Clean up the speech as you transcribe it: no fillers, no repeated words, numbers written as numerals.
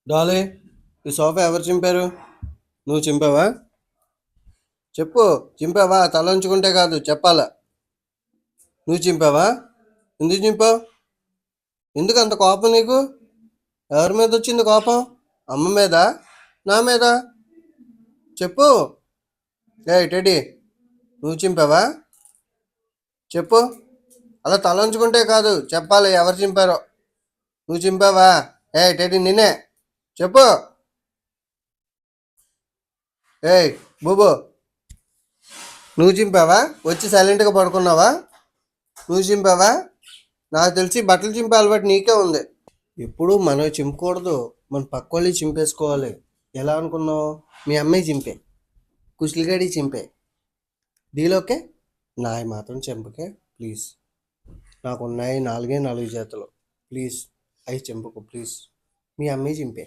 Dolly, ఈ sofa ఎవరు చింపారు? నువ్వు చింపావా? చెప్పు. చింపావా? తల ఉంచుకుంటే కాదు, చెప్పాలా. నువ్వు చింపావా? ఎందుకు చింపావు? ఎందుకు అంత కోపం నీకు? ఎవరి మీద వచ్చింది కోపం? అమ్మ మీద? నా మీద? చెప్పు. టెడ్డీ, నువ్వు చింపావా? చెప్పు. అలా తల ఉంచుకుంటే కాదు, చెప్పాలి ఎవరు చింపారో. నువ్వు చింపావా? టెడ్డీ, నిన్నే. చెప్పు. ఏయ్ బూబు, నువ్వు చింపావా? వచ్చి సైలెంట్గా పడుకున్నావా? నువ్వు చింపావా? నాకు తెలిసి బట్టలు చింపే అలవాటు నీకే ఉంది. ఎప్పుడు మనం చింపకూడదు, మన పక్క వాళ్ళు చింపేసుకోవాలి. ఎలా అనుకున్నావు? మీ అమ్మాయి చింపే, కుశలిగాడి చింపే, డీలోకే. నాయి మాత్రం చింపకే ప్లీజ్. నాకున్నాయి నాలుగే నాలుగు చేతులు, ప్లీజ్ అవి చింపకు ప్లీజ్. మీ అమ్మాయి చింపే.